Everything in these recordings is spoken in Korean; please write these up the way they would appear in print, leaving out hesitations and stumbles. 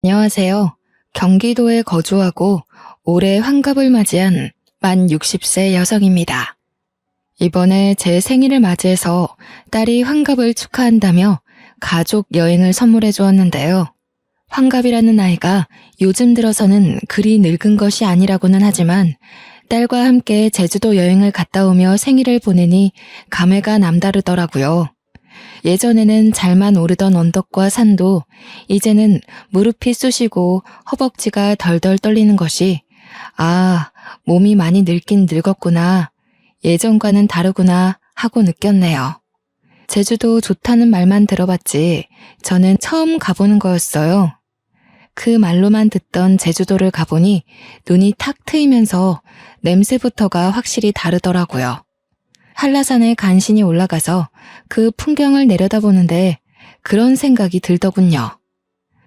안녕하세요. 경기도에 거주하고 올해 환갑을 맞이한 만 60세 여성입니다. 이번에 제 생일을 맞이해서 딸이 환갑을 축하한다며 가족 여행을 선물해 주었는데요. 환갑이라는 나이가 요즘 들어서는 그리 늙은 것이 아니라고는 하지만 딸과 함께 제주도 여행을 갔다 오며 생일을 보내니 감회가 남다르더라고요. 예전에는 잘만 오르던 언덕과 산도 이제는 무릎이 쑤시고 허벅지가 덜덜 떨리는 것이 몸이 많이 늙긴 늙었구나. 예전과는 다르구나 하고 느꼈네요. 제주도 좋다는 말만 들어봤지 저는 처음 가보는 거였어요. 그 말로만 듣던 제주도를 가보니 눈이 탁 트이면서 냄새부터가 확실히 다르더라고요. 한라산에 간신히 올라가서 그 풍경을 내려다보는데 그런 생각이 들더군요.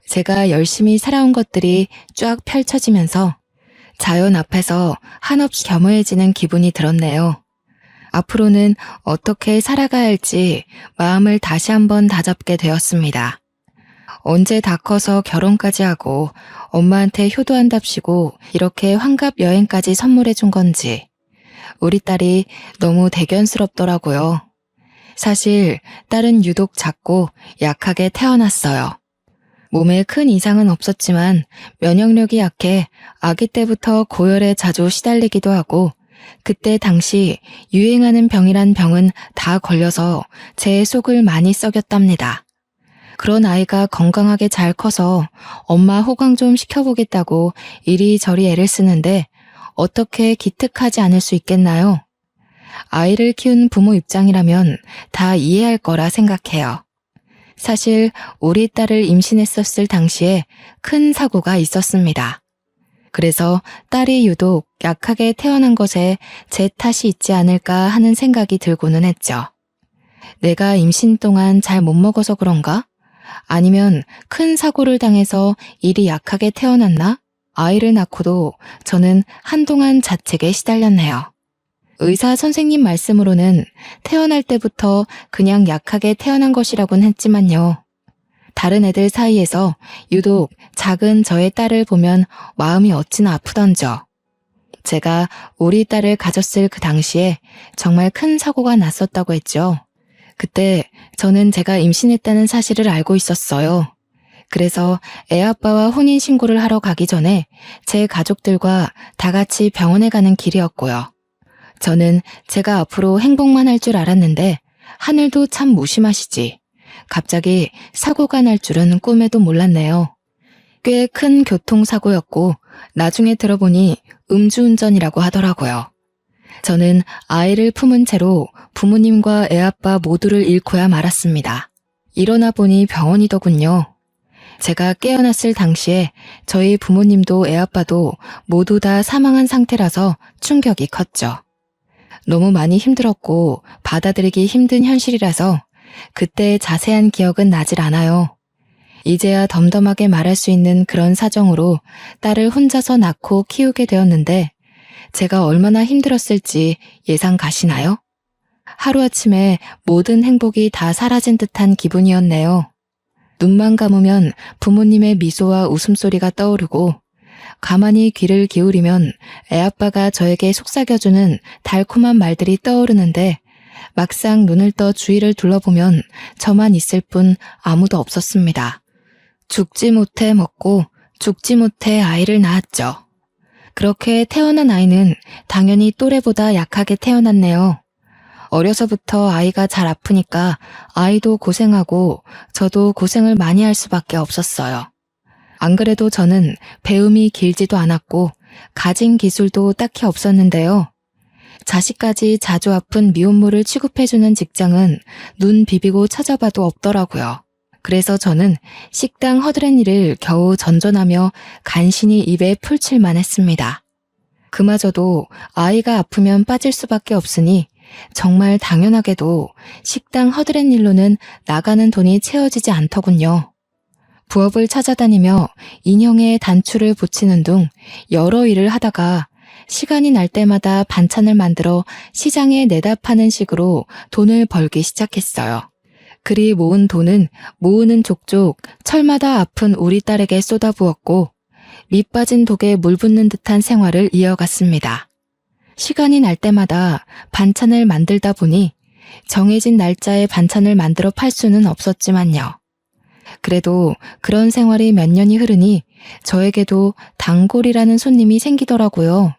제가 열심히 살아온 것들이 쫙 펼쳐지면서 자연 앞에서 한없이 겸허해지는 기분이 들었네요. 앞으로는 어떻게 살아가야 할지 마음을 다시 한번 다잡게 되었습니다. 언제 다 커서 결혼까지 하고 엄마한테 효도한답시고 이렇게 환갑 여행까지 선물해 준 건지 우리 딸이 너무 대견스럽더라고요. 사실 딸은 유독 작고 약하게 태어났어요. 몸에 큰 이상은 없었지만 면역력이 약해 아기 때부터 고열에 자주 시달리기도 하고 그때 당시 유행하는 병이란 병은 다 걸려서 제 속을 많이 썩였답니다. 그런 아이가 건강하게 잘 커서 엄마 호강 좀 시켜보겠다고 이리저리 애를 쓰는데 어떻게 기특하지 않을 수 있겠나요? 아이를 키운 부모 입장이라면 다 이해할 거라 생각해요. 사실 우리 딸을 임신했었을 당시에 큰 사고가 있었습니다. 그래서 딸이 유독 약하게 태어난 것에 제 탓이 있지 않을까 하는 생각이 들고는 했죠. 내가 임신 동안 잘 못 먹어서 그런가? 아니면 큰 사고를 당해서 일이 약하게 태어났나? 아이를 낳고도 저는 한동안 자책에 시달렸네요. 의사 선생님 말씀으로는 태어날 때부터 그냥 약하게 태어난 것이라고는 했지만요. 다른 애들 사이에서 유독 작은 저의 딸을 보면 마음이 어찌나 아프던져. 제가 우리 딸을 가졌을 그 당시에 정말 큰 사고가 났었다고 했죠. 그때 저는 제가 임신했다는 사실을 알고 있었어요. 그래서 애아빠와 혼인신고를 하러 가기 전에 제 가족들과 다 같이 병원에 가는 길이었고요. 저는 제가 앞으로 행복만 할 줄 알았는데 하늘도 참 무심하시지. 갑자기 사고가 날 줄은 꿈에도 몰랐네요. 꽤 큰 교통사고였고 나중에 들어보니 음주운전이라고 하더라고요. 저는 아이를 품은 채로 부모님과 애아빠 모두를 잃고야 말았습니다. 일어나 보니 병원이더군요. 제가 깨어났을 당시에 저희 부모님도 애아빠도 모두 다 사망한 상태라서 충격이 컸죠. 너무 많이 힘들었고 받아들이기 힘든 현실이라서 그때의 자세한 기억은 나질 않아요. 이제야 덤덤하게 말할 수 있는 그런 사정으로 딸을 혼자서 낳고 키우게 되었는데 제가 얼마나 힘들었을지 예상 가시나요? 하루아침에 모든 행복이 다 사라진 듯한 기분이었네요. 눈만 감으면 부모님의 미소와 웃음소리가 떠오르고 가만히 귀를 기울이면 애아빠가 저에게 속삭여주는 달콤한 말들이 떠오르는데 막상 눈을 떠 주위를 둘러보면 저만 있을 뿐 아무도 없었습니다. 죽지 못해 먹고 죽지 못해 아이를 낳았죠. 그렇게 태어난 아이는 당연히 또래보다 약하게 태어났네요. 어려서부터 아이가 잘 아프니까 아이도 고생하고 저도 고생을 많이 할 수밖에 없었어요. 안 그래도 저는 배움이 길지도 않았고 가진 기술도 딱히 없었는데요. 자식까지 자주 아픈 미혼모를 취급해주는 직장은 눈 비비고 찾아봐도 없더라고요. 그래서 저는 식당 허드렛일을 겨우 전전하며 간신히 입에 풀칠만 했습니다. 그마저도 아이가 아프면 빠질 수밖에 없으니 정말 당연하게도 식당 허드렛일로는 나가는 돈이 채워지지 않더군요. 부업을 찾아다니며 인형에 단추를 붙이는 등 여러 일을 하다가 시간이 날 때마다 반찬을 만들어 시장에 내다 파는 식으로 돈을 벌기 시작했어요. 그리 모은 돈은 모으는 족족 철마다 아픈 우리 딸에게 쏟아부었고 밑 빠진 독에 물 붓는 듯한 생활을 이어갔습니다. 시간이 날 때마다 반찬을 만들다 보니 정해진 날짜에 반찬을 만들어 팔 수는 없었지만요. 그래도 그런 생활이 몇 년이 흐르니 저에게도 단골이라는 손님이 생기더라고요.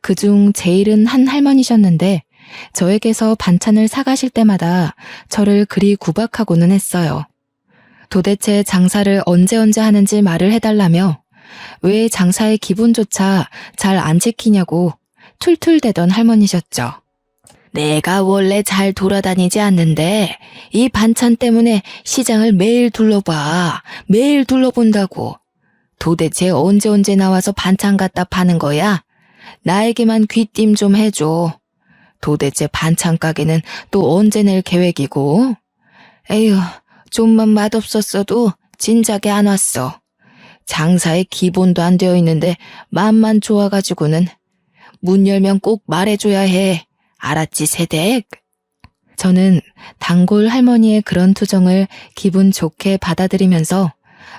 그중 제일은 한 할머니셨는데 저에게서 반찬을 사가실 때마다 저를 그리 구박하고는 했어요. 도대체 장사를 언제 하는지 말을 해달라며 왜 장사의 기본조차 잘 안 지키냐고 툴툴대던 할머니셨죠. 내가 원래 잘 돌아다니지 않는데 이 반찬 때문에 시장을 매일 둘러봐. 매일 둘러본다고. 도대체 언제 나와서 반찬 갖다 파는 거야? 나에게만 귀띔 좀 해줘. 도대체 반찬 가게는 또 언제 낼 계획이고? 에휴, 좀만 맛없었어도 진작에 안 왔어. 장사에 기본도 안 되어 있는데 맘만 좋아가지고는. 문 열면 꼭 말해줘야 해. 알았지, 세댁? 저는 단골 할머니의 그런 투정을 기분 좋게 받아들이면서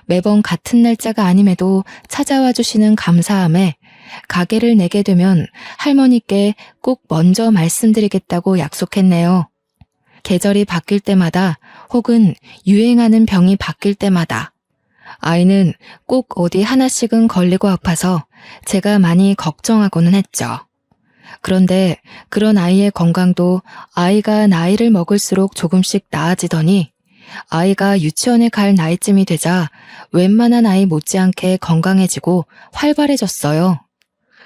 매번 같은 날짜가 아님에도 찾아와 주시는 감사함에 가게를 내게 되면 할머니께 꼭 먼저 말씀드리겠다고 약속했네요. 계절이 바뀔 때마다 혹은 유행하는 병이 바뀔 때마다 아이는 꼭 어디 하나씩은 걸리고 아파서 제가 많이 걱정하고는 했죠. 그런데 그런 아이의 건강도 아이가 나이를 먹을수록 조금씩 나아지더니 아이가 유치원에 갈 나이쯤이 되자 웬만한 아이 못지않게 건강해지고 활발해졌어요.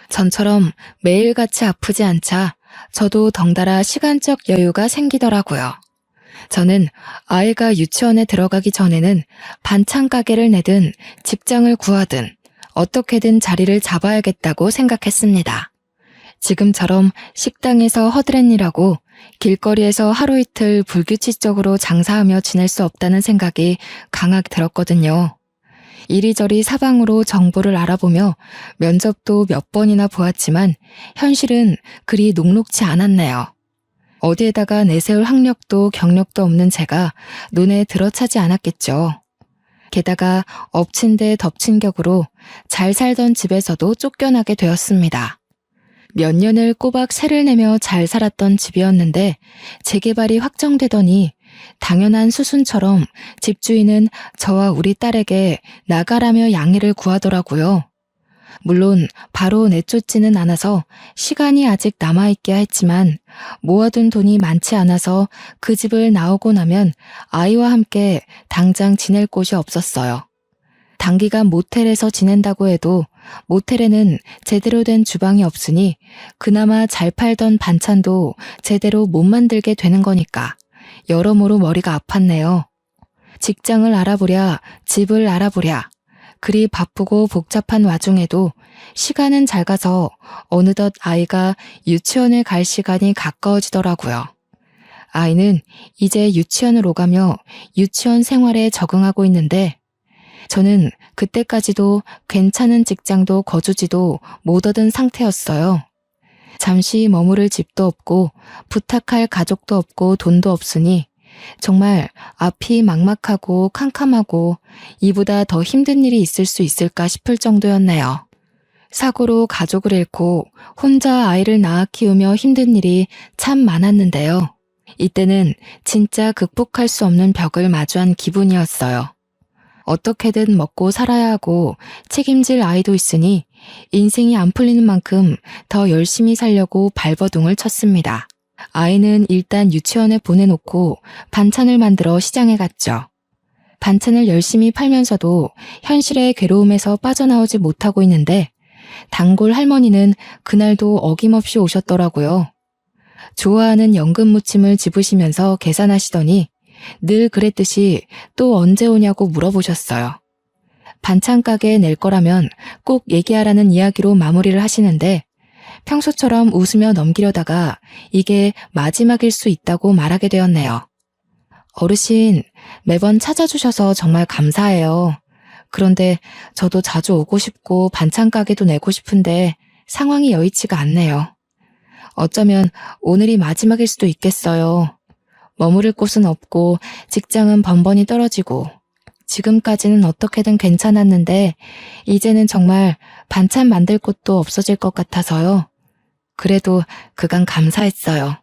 전처럼 매일같이 아프지 않자 저도 덩달아 시간적 여유가 생기더라고요. 저는 아이가 유치원에 들어가기 전에는 반찬 가게를 내든 직장을 구하든 어떻게든 자리를 잡아야겠다고 생각했습니다. 지금처럼 식당에서 허드렛일하고 길거리에서 하루 이틀 불규칙적으로 장사하며 지낼 수 없다는 생각이 강하게 들었거든요. 이리저리 사방으로 정보를 알아보며 면접도 몇 번이나 보았지만 현실은 그리 녹록지 않았네요. 어디에다가 내세울 학력도 경력도 없는 제가 눈에 들어차지 않았겠죠. 게다가 엎친 데 덮친 격으로 잘 살던 집에서도 쫓겨나게 되었습니다. 몇 년을 꼬박 세를 내며 잘 살았던 집이었는데 재개발이 확정되더니 당연한 수순처럼 집주인은 저와 우리 딸에게 나가라며 양해를 구하더라고요. 물론 바로 내쫓지는 않아서 시간이 아직 남아있기야 했지만 모아둔 돈이 많지 않아서 그 집을 나오고 나면 아이와 함께 당장 지낼 곳이 없었어요. 단기간 모텔에서 지낸다고 해도 모텔에는 제대로 된 주방이 없으니 그나마 잘 팔던 반찬도 제대로 못 만들게 되는 거니까 여러모로 머리가 아팠네요. 직장을 알아보랴, 집을 알아보랴. 그리 바쁘고 복잡한 와중에도 시간은 잘 가서 어느덧 아이가 유치원에 갈 시간이 가까워지더라고요. 아이는 이제 유치원을 오가며 유치원 생활에 적응하고 있는데 저는 그때까지도 괜찮은 직장도 거주지도 못 얻은 상태였어요. 잠시 머무를 집도 없고 부탁할 가족도 없고 돈도 없으니 정말 앞이 막막하고 캄캄하고 이보다 더 힘든 일이 있을 수 있을까 싶을 정도였네요. 사고로 가족을 잃고 혼자 아이를 낳아 키우며 힘든 일이 참 많았는데요. 이때는 진짜 극복할 수 없는 벽을 마주한 기분이었어요. 어떻게든 먹고 살아야 하고 책임질 아이도 있으니 인생이 안 풀리는 만큼 더 열심히 살려고 발버둥을 쳤습니다. 아이는 일단 유치원에 보내놓고 반찬을 만들어 시장에 갔죠. 반찬을 열심히 팔면서도 현실의 괴로움에서 빠져나오지 못하고 있는데 단골 할머니는 그날도 어김없이 오셨더라고요. 좋아하는 연금 무침을 집으시면서 계산하시더니 늘 그랬듯이 또 언제 오냐고 물어보셨어요. 반찬 가게에 낼 거라면 꼭 얘기하라는 이야기로 마무리를 하시는데 평소처럼 웃으며 넘기려다가 이게 마지막일 수 있다고 말하게 되었네요. 어르신, 매번 찾아주셔서 정말 감사해요. 그런데 저도 자주 오고 싶고 반찬 가게도 내고 싶은데 상황이 여의치가 않네요. 어쩌면 오늘이 마지막일 수도 있겠어요. 머무를 곳은 없고 직장은 번번이 떨어지고 지금까지는 어떻게든 괜찮았는데 이제는 정말 반찬 만들 곳도 없어질 것 같아서요. 그래도 그간 감사했어요.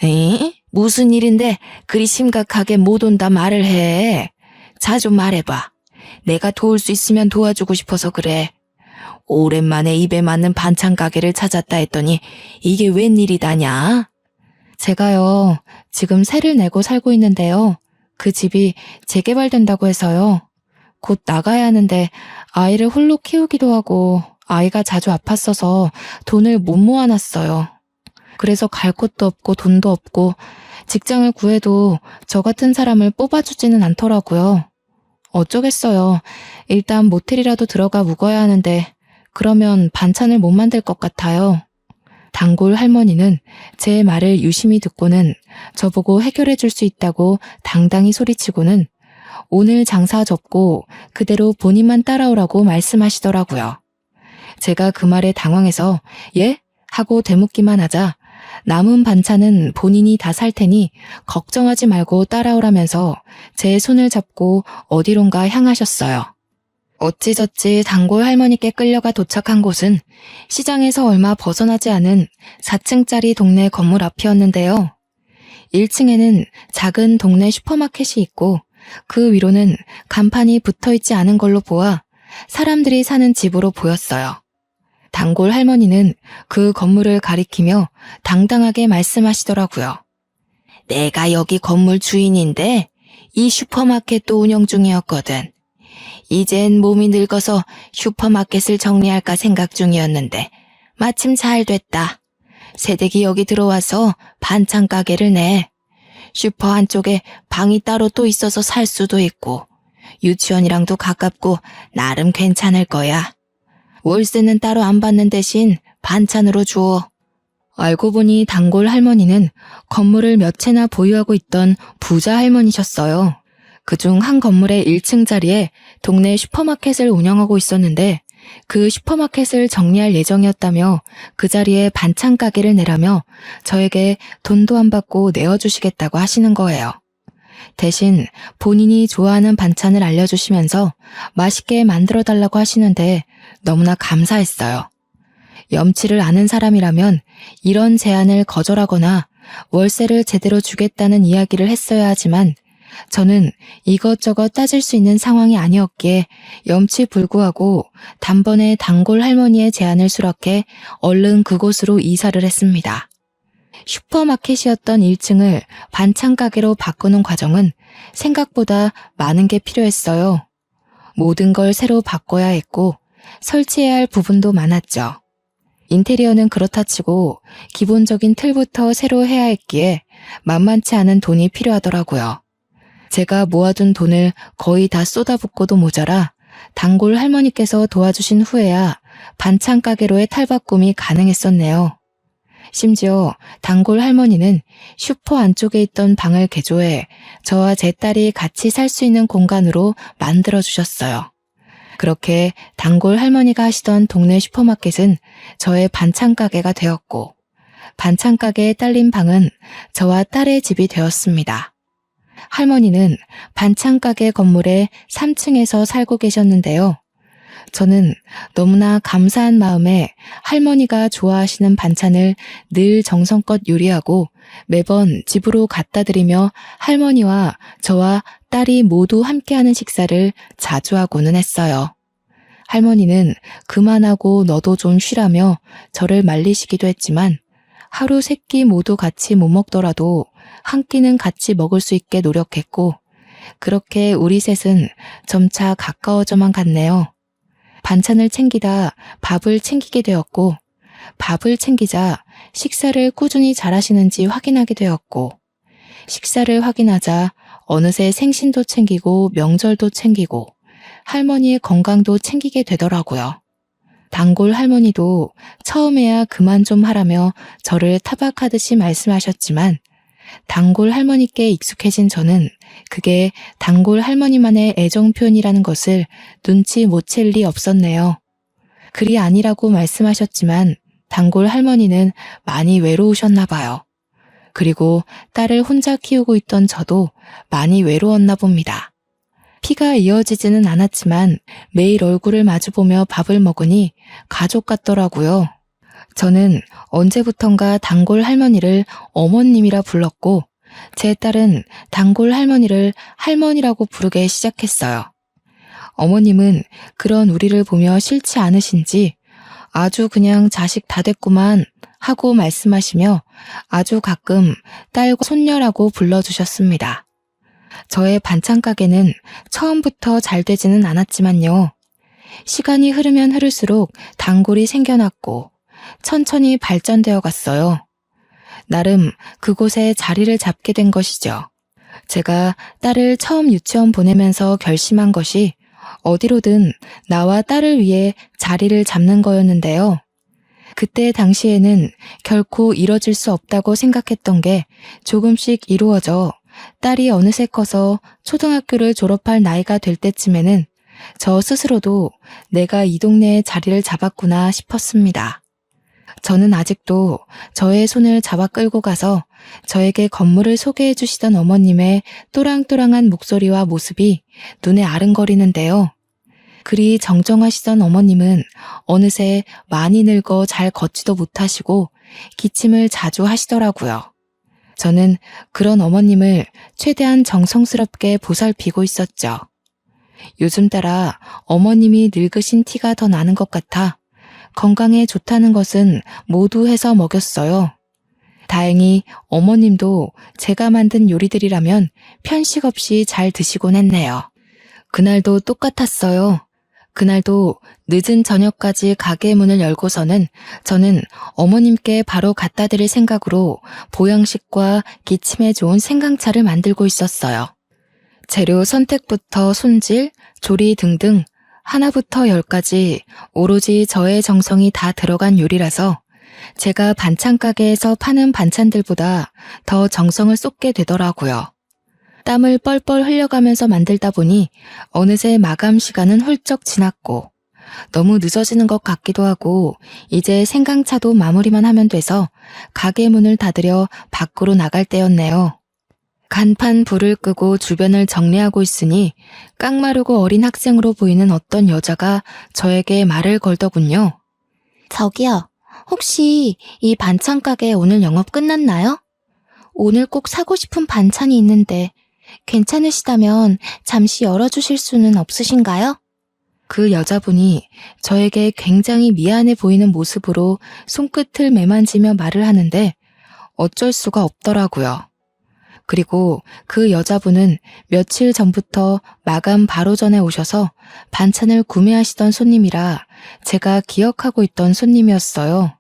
에? 무슨 일인데 그리 심각하게 못 온다 말을 해. 자주 말해봐. 내가 도울 수 있으면 도와주고 싶어서 그래. 오랜만에 입에 맞는 반찬 가게를 찾았다 했더니 이게 웬일이다냐? 제가요, 지금 세를 내고 살고 있는데요. 그 집이 재개발된다고 해서요. 곧 나가야 하는데 아이를 홀로 키우기도 하고 아이가 자주 아팠어서 돈을 못 모아놨어요. 그래서 갈 곳도 없고 돈도 없고 직장을 구해도 저 같은 사람을 뽑아주지는 않더라고요. 어쩌겠어요. 일단 모텔이라도 들어가 묵어야 하는데 그러면 반찬을 못 만들 것 같아요. 단골 할머니는 제 말을 유심히 듣고는 저보고 해결해 줄 수 있다고 당당히 소리치고는 오늘 장사 접고 그대로 본인만 따라오라고 말씀하시더라고요. 제가 그 말에 당황해서 예? 하고 되묻기만 하자 남은 반찬은 본인이 다 살 테니 걱정하지 말고 따라오라면서 제 손을 잡고 어디론가 향하셨어요. 어찌저찌 단골 할머니께 끌려가 도착한 곳은 시장에서 얼마 벗어나지 않은 4층짜리 동네 건물 앞이었는데요. 1층에는 작은 동네 슈퍼마켓이 있고 그 위로는 간판이 붙어있지 않은 걸로 보아 사람들이 사는 집으로 보였어요. 단골 할머니는 그 건물을 가리키며 당당하게 말씀하시더라고요. 내가 여기 건물 주인인데 이 슈퍼마켓도 운영 중이었거든. 이젠 몸이 늙어서 슈퍼마켓을 정리할까 생각 중이었는데 마침 잘 됐다. 새댁이 여기 들어와서 반찬 가게를 내. 슈퍼 한쪽에 방이 따로 또 있어서 살 수도 있고 유치원이랑도 가깝고 나름 괜찮을 거야. 월세는 따로 안 받는 대신 반찬으로 주어. 알고 보니 단골 할머니는 건물을 몇 채나 보유하고 있던 부자 할머니셨어요. 그중 한 건물의 1층 자리에 동네 슈퍼마켓을 운영하고 있었는데 그 슈퍼마켓을 정리할 예정이었다며 그 자리에 반찬 가게를 내라며 저에게 돈도 안 받고 내어주시겠다고 하시는 거예요. 대신 본인이 좋아하는 반찬을 알려주시면서 맛있게 만들어달라고 하시는데 너무나 감사했어요. 염치를 아는 사람이라면 이런 제안을 거절하거나 월세를 제대로 주겠다는 이야기를 했어야 하지만 저는 이것저것 따질 수 있는 상황이 아니었기에 염치불구하고 단번에 단골 할머니의 제안을 수락해 얼른 그곳으로 이사를 했습니다. 슈퍼마켓이었던 1층을 반찬 가게로 바꾸는 과정은 생각보다 많은 게 필요했어요. 모든 걸 새로 바꿔야 했고 설치해야 할 부분도 많았죠. 인테리어는 그렇다 치고 기본적인 틀부터 새로 해야 했기에 만만치 않은 돈이 필요하더라고요. 제가 모아둔 돈을 거의 다 쏟아붓고도 모자라 단골 할머니께서 도와주신 후에야 반찬 가게로의 탈바꿈이 가능했었네요. 심지어 단골 할머니는 슈퍼 안쪽에 있던 방을 개조해 저와 제 딸이 같이 살 수 있는 공간으로 만들어주셨어요. 그렇게 단골 할머니가 하시던 동네 슈퍼마켓은 저의 반찬 가게가 되었고 반찬 가게에 딸린 방은 저와 딸의 집이 되었습니다. 할머니는 반찬 가게 건물의 3층에서 살고 계셨는데요. 저는 너무나 감사한 마음에 할머니가 좋아하시는 반찬을 늘 정성껏 요리하고 매번 집으로 갖다 드리며 할머니와 저와 딸이 모두 함께하는 식사를 자주 하고는 했어요. 할머니는 그만하고 너도 좀 쉬라며 저를 말리시기도 했지만 하루 세 끼 모두 같이 못 먹더라도 한 끼는 같이 먹을 수 있게 노력했고 그렇게 우리 셋은 점차 가까워져만 갔네요. 반찬을 챙기다 밥을 챙기게 되었고 밥을 챙기자 식사를 꾸준히 잘하시는지 확인하게 되었고 식사를 확인하자 어느새 생신도 챙기고 명절도 챙기고 할머니의 건강도 챙기게 되더라고요. 단골 할머니도 처음에야 그만 좀 하라며 저를 타박하듯이 말씀하셨지만 단골 할머니께 익숙해진 저는 그게 단골 할머니만의 애정 표현이라는 것을 눈치 못 챌 리 없었네요. 그리 아니라고 말씀하셨지만 단골 할머니는 많이 외로우셨나 봐요. 그리고 딸을 혼자 키우고 있던 저도 많이 외로웠나 봅니다. 피가 이어지지는 않았지만 매일 얼굴을 마주보며 밥을 먹으니 가족 같더라고요. 저는 언제부턴가 단골 할머니를 어머님이라 불렀고 제 딸은 단골 할머니를 할머니라고 부르게 시작했어요. 어머님은 그런 우리를 보며 싫지 않으신지 아주 그냥 자식 다 됐구만 하고 말씀하시며 아주 가끔 딸과 손녀라고 불러주셨습니다. 저의 반찬 가게는 처음부터 잘 되지는 않았지만요. 시간이 흐르면 흐를수록 단골이 생겨났고 천천히 발전되어 갔어요. 나름 그곳에 자리를 잡게 된 것이죠. 제가 딸을 처음 유치원 보내면서 결심한 것이 어디로든 나와 딸을 위해 자리를 잡는 거였는데요. 그때 당시에는 결코 이뤄질 수 없다고 생각했던 게 조금씩 이루어져 딸이 어느새 커서 초등학교를 졸업할 나이가 될 때쯤에는 저 스스로도 내가 이 동네에 자리를 잡았구나 싶었습니다. 저는 아직도 저의 손을 잡아 끌고 가서 저에게 건물을 소개해 주시던 어머님의 또랑또랑한 목소리와 모습이 눈에 아른거리는데요. 그리 정정하시던 어머님은 어느새 많이 늙어 잘 걷지도 못하시고 기침을 자주 하시더라고요. 저는 그런 어머님을 최대한 정성스럽게 보살피고 있었죠. 요즘 따라 어머님이 늙으신 티가 더 나는 것 같아 건강에 좋다는 것은 모두 해서 먹였어요. 다행히 어머님도 제가 만든 요리들이라면 편식 없이 잘 드시곤 했네요. 그날도 똑같았어요. 그날도 늦은 저녁까지 가게 문을 열고서는 저는 어머님께 바로 갖다 드릴 생각으로 보양식과 기침에 좋은 생강차를 만들고 있었어요. 재료 선택부터 손질, 조리 등등 하나부터 열까지 오로지 저의 정성이 다 들어간 요리라서 제가 반찬 가게에서 파는 반찬들보다 더 정성을 쏟게 되더라고요. 땀을 뻘뻘 흘려가면서 만들다 보니 어느새 마감 시간은 훌쩍 지났고 너무 늦어지는 것 같기도 하고 이제 생강차도 마무리만 하면 돼서 가게 문을 닫으려 밖으로 나갈 때였네요. 간판 불을 끄고 주변을 정리하고 있으니 깡마르고 어린 학생으로 보이는 어떤 여자가 저에게 말을 걸더군요. 저기요, 혹시 이 반찬 가게 오늘 영업 끝났나요? 오늘 꼭 사고 싶은 반찬이 있는데 괜찮으시다면 잠시 열어주실 수는 없으신가요? 그 여자분이 저에게 굉장히 미안해 보이는 모습으로 손끝을 매만지며 말을 하는데 어쩔 수가 없더라고요. 그리고 그 여자분은 며칠 전부터 마감 바로 전에 오셔서 반찬을 구매하시던 손님이라 제가 기억하고 있던 손님이었어요.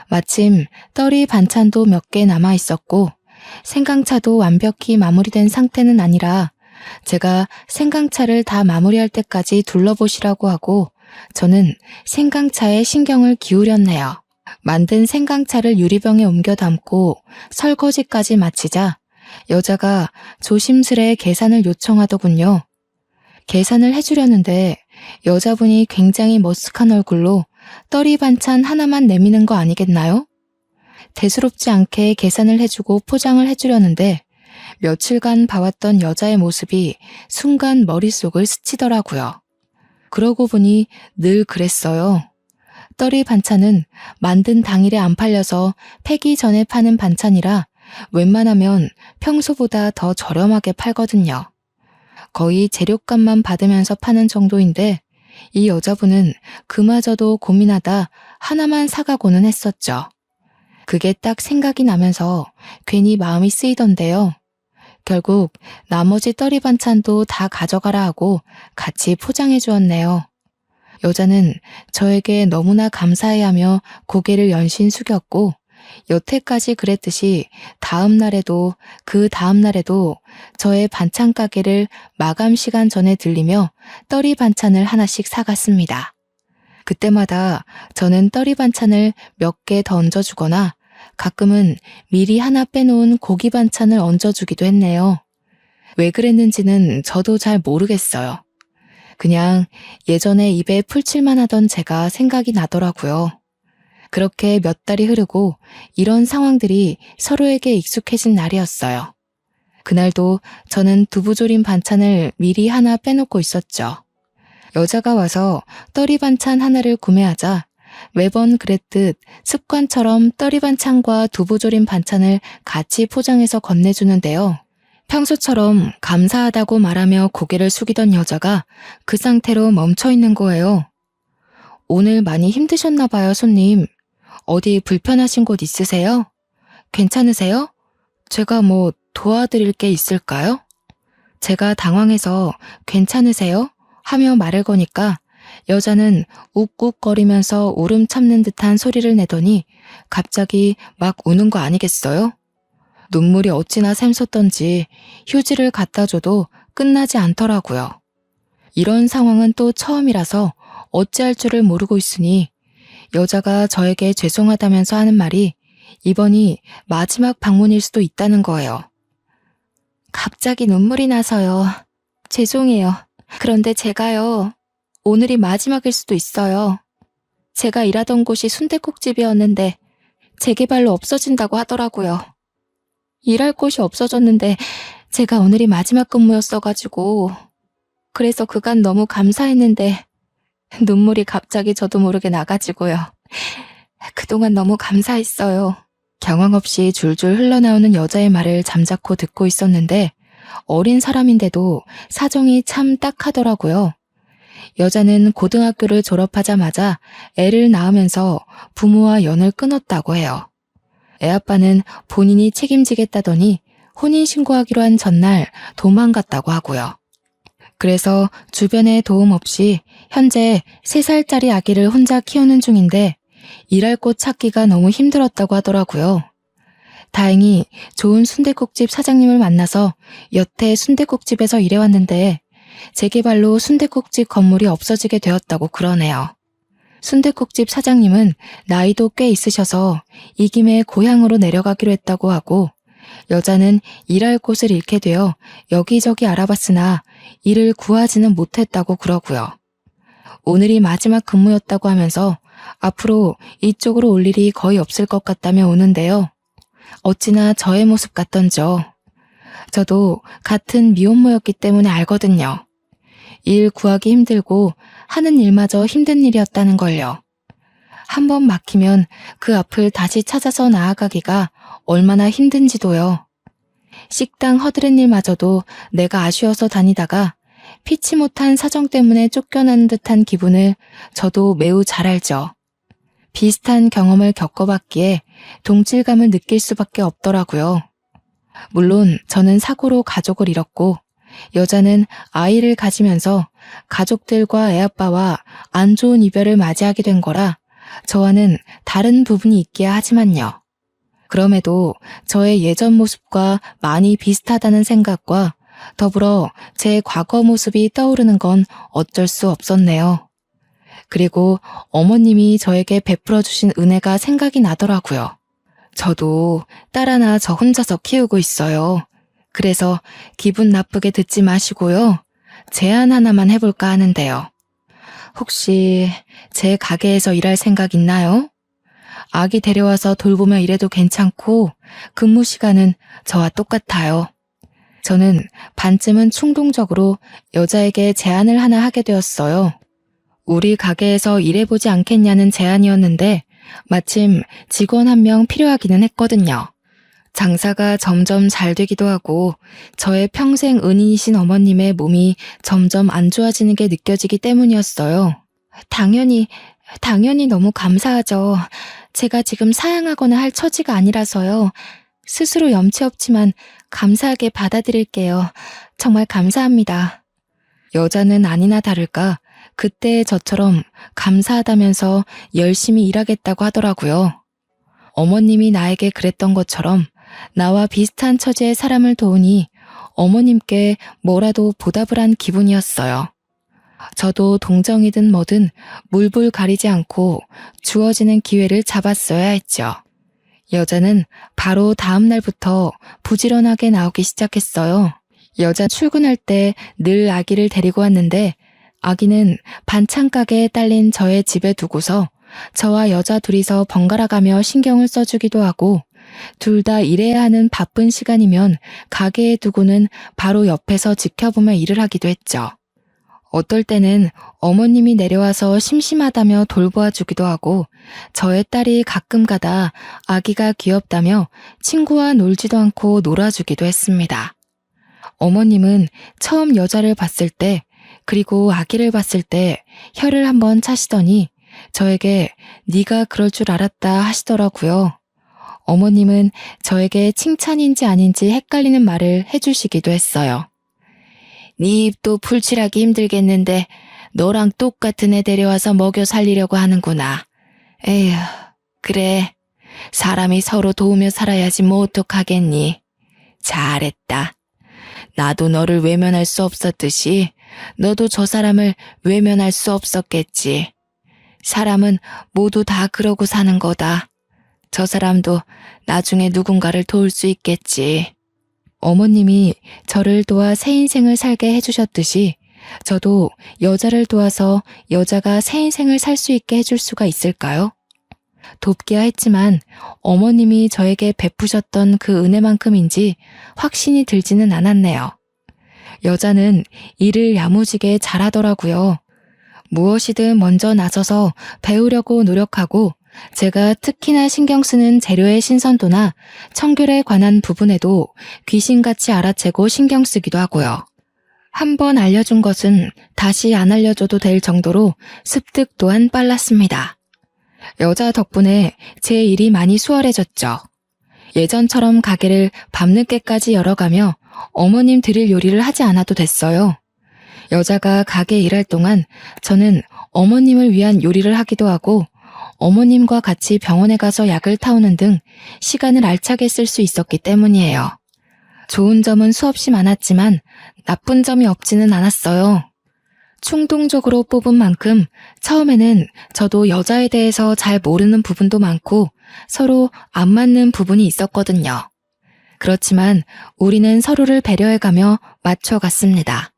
마침 떨이 반찬도 몇 개 남아 있었고 생강차도 완벽히 마무리된 상태는 아니라 제가 생강차를 다 마무리할 때까지 둘러보시라고 하고 저는 생강차에 신경을 기울였네요. 만든 생강차를 유리병에 옮겨 담고 설거지까지 마치자 여자가 조심스레 계산을 요청하더군요. 계산을 해주려는데 여자분이 굉장히 머쓱한 얼굴로 떨이 반찬 하나만 내미는 거 아니겠나요? 대수롭지 않게 계산을 해주고 포장을 해주려는데 며칠간 봐왔던 여자의 모습이 순간 머릿속을 스치더라고요. 그러고 보니 늘 그랬어요. 떨이 반찬은 만든 당일에 안 팔려서 폐기 전에 파는 반찬이라 웬만하면 평소보다 더 저렴하게 팔거든요. 거의 재료값만 받으면서 파는 정도인데 이 여자분은 그마저도 고민하다 하나만 사가고는 했었죠. 그게 딱 생각이 나면서 괜히 마음이 쓰이던데요. 결국 나머지 떨이 반찬도 다 가져가라 하고 같이 포장해 주었네요. 여자는 저에게 너무나 감사해하며 고개를 연신 숙였고 여태까지 그랬듯이 다음 날에도 그 다음 날에도 저의 반찬 가게를 마감 시간 전에 들리며 떨이 반찬을 하나씩 사갔습니다. 그때마다 저는 떨이 반찬을 몇 개 더 얹어주거나 가끔은 미리 하나 빼놓은 고기 반찬을 얹어주기도 했네요. 왜 그랬는지는 저도 잘 모르겠어요. 그냥 예전에 입에 풀칠만 하던 제가 생각이 나더라고요. 그렇게 몇 달이 흐르고 이런 상황들이 서로에게 익숙해진 날이었어요. 그날도 저는 두부조림 반찬을 미리 하나 빼놓고 있었죠. 여자가 와서 떨이 반찬 하나를 구매하자 매번 그랬듯 습관처럼 떨이 반찬과 두부조림 반찬을 같이 포장해서 건네주는데요. 평소처럼 감사하다고 말하며 고개를 숙이던 여자가 그 상태로 멈춰 있는 거예요. 오늘 많이 힘드셨나 봐요, 손님. 어디 불편하신 곳 있으세요? 괜찮으세요? 제가 뭐 도와드릴 게 있을까요? 제가 당황해서 괜찮으세요? 하며 말을 거니까 여자는 욱욱거리면서 울음 참는 듯한 소리를 내더니 갑자기 막 우는 거 아니겠어요? 눈물이 어찌나 샘솟던지 휴지를 갖다 줘도 끝나지 않더라고요. 이런 상황은 또 처음이라서 어찌할 줄을 모르고 있으니 여자가 저에게 죄송하다면서 하는 말이 이번이 마지막 방문일 수도 있다는 거예요. 갑자기 눈물이 나서요. 죄송해요. 그런데 제가요, 오늘이 마지막일 수도 있어요. 제가 일하던 곳이 순댓국집이었는데 재개발로 없어진다고 하더라고요. 일할 곳이 없어졌는데 제가 오늘이 마지막 근무였어가지고 그래서 그간 너무 감사했는데 눈물이 갑자기 저도 모르게 나가지고요. 그동안 너무 감사했어요. 경황 없이 줄줄 흘러나오는 여자의 말을 잠자코 듣고 있었는데 어린 사람인데도 사정이 참 딱하더라고요. 여자는 고등학교를 졸업하자마자 애를 낳으면서 부모와 연을 끊었다고 해요. 애아빠는 본인이 책임지겠다더니 혼인신고하기로 한 전날 도망갔다고 하고요. 그래서 주변에 도움 없이 현재 3살짜리 아기를 혼자 키우는 중인데 일할 곳 찾기가 너무 힘들었다고 하더라고요. 다행히 좋은 순댓국집 사장님을 만나서 여태 순댓국집에서 일해왔는데 재개발로 순댓국집 건물이 없어지게 되었다고 그러네요. 순댓국집 사장님은 나이도 꽤 있으셔서 이 김에 고향으로 내려가기로 했다고 하고 여자는 일할 곳을 잃게 되어 여기저기 알아봤으나 일을 구하지는 못했다고 그러고요. 오늘이 마지막 근무였다고 하면서 앞으로 이쪽으로 올 일이 거의 없을 것 같다며 오는데요. 어찌나 저의 모습 같던죠. 저도 같은 미혼모였기 때문에 알거든요. 일 구하기 힘들고 하는 일마저 힘든 일이었다는 걸요. 한번 막히면 그 앞을 다시 찾아서 나아가기가 얼마나 힘든지도요. 식당 허드렛 일마저도 내가 아쉬워서 다니다가 피치 못한 사정 때문에 쫓겨나는 듯한 기분을 저도 매우 잘 알죠. 비슷한 경험을 겪어봤기에 동질감을 느낄 수밖에 없더라고요. 물론 저는 사고로 가족을 잃었고 여자는 아이를 가지면서 가족들과 애아빠와 안 좋은 이별을 맞이하게 된 거라 저와는 다른 부분이 있기야 하지만요. 그럼에도 저의 예전 모습과 많이 비슷하다는 생각과 더불어 제 과거 모습이 떠오르는 건 어쩔 수 없었네요. 그리고 어머님이 저에게 베풀어 주신 은혜가 생각이 나더라고요. 저도 딸 하나 저 혼자서 키우고 있어요. 그래서 기분 나쁘게 듣지 마시고요. 제안 하나만 해볼까 하는데요. 혹시 제 가게에서 일할 생각 있나요? 아기 데려와서 돌보며 일해도 괜찮고 근무 시간은 저와 똑같아요. 저는 반쯤은 충동적으로 여자에게 제안을 하나 하게 되었어요. 우리 가게에서 일해보지 않겠냐는 제안이었는데 마침 직원 1명 필요하기는 했거든요. 장사가 점점 잘 되기도 하고 저의 평생 은인이신 어머님의 몸이 점점 안 좋아지는 게 느껴지기 때문이었어요. 당연히 너무 감사하죠. 제가 지금 사양하거나 할 처지가 아니라서요. 스스로 염치 없지만 감사하게 받아들일게요. 정말 감사합니다. 여자는 아니나 다를까 그때의 저처럼 감사하다면서 열심히 일하겠다고 하더라고요. 어머님이 나에게 그랬던 것처럼 나와 비슷한 처지의 사람을 도우니 어머님께 뭐라도 보답을 한 기분이었어요. 저도 동정이든 뭐든 물불 가리지 않고 주어지는 기회를 잡았어야 했죠. 여자는 바로 다음 날부터 부지런하게 나오기 시작했어요. 여자 출근할 때 늘 아기를 데리고 왔는데 아기는 반찬 가게에 딸린 저의 집에 두고서 저와 여자 둘이서 번갈아 가며 신경을 써주기도 하고 둘 다 일해야 하는 바쁜 시간이면 가게에 두고는 바로 옆에서 지켜보며 일을 하기도 했죠. 어떨 때는 어머님이 내려와서 심심하다며 돌보아 주기도 하고 저의 딸이 가끔 가다 아기가 귀엽다며 친구와 놀지도 않고 놀아주기도 했습니다. 어머님은 처음 여자를 봤을 때 그리고 아기를 봤을 때 혀를 한번 차시더니 저에게 네가 그럴 줄 알았다 하시더라고요. 어머님은 저에게 칭찬인지 아닌지 헷갈리는 말을 해주시기도 했어요. 네 입도 풀칠하기 힘들겠는데 너랑 똑같은 애 데려와서 먹여 살리려고 하는구나. 에휴, 그래. 사람이 서로 도우며 살아야지 뭐 어떡하겠니. 잘했다. 나도 너를 외면할 수 없었듯이 너도 저 사람을 외면할 수 없었겠지. 사람은 모두 다 그러고 사는 거다. 저 사람도 나중에 누군가를 도울 수 있겠지. 어머님이 저를 도와 새 인생을 살게 해주셨듯이 저도 여자를 도와서 여자가 새 인생을 살 수 있게 해줄 수가 있을까요? 돕기야 했지만 어머님이 저에게 베푸셨던 그 은혜만큼인지 확신이 들지는 않았네요. 여자는 일을 야무지게 잘하더라고요. 무엇이든 먼저 나서서 배우려고 노력하고 제가 특히나 신경 쓰는 재료의 신선도나 청결에 관한 부분에도 귀신같이 알아채고 신경 쓰기도 하고요. 한번 알려준 것은 다시 안 알려줘도 될 정도로 습득 또한 빨랐습니다. 여자 덕분에 제 일이 많이 수월해졌죠. 예전처럼 가게를 밤늦게까지 열어가며 어머님 드릴 요리를 하지 않아도 됐어요. 여자가 가게 일할 동안 저는 어머님을 위한 요리를 하기도 하고 어머님과 같이 병원에 가서 약을 타오는 등 시간을 알차게 쓸 수 있었기 때문이에요. 좋은 점은 수없이 많았지만 나쁜 점이 없지는 않았어요. 충동적으로 뽑은 만큼 처음에는 저도 여자에 대해서 잘 모르는 부분도 많고 서로 안 맞는 부분이 있었거든요. 그렇지만 우리는 서로를 배려해가며 맞춰갔습니다.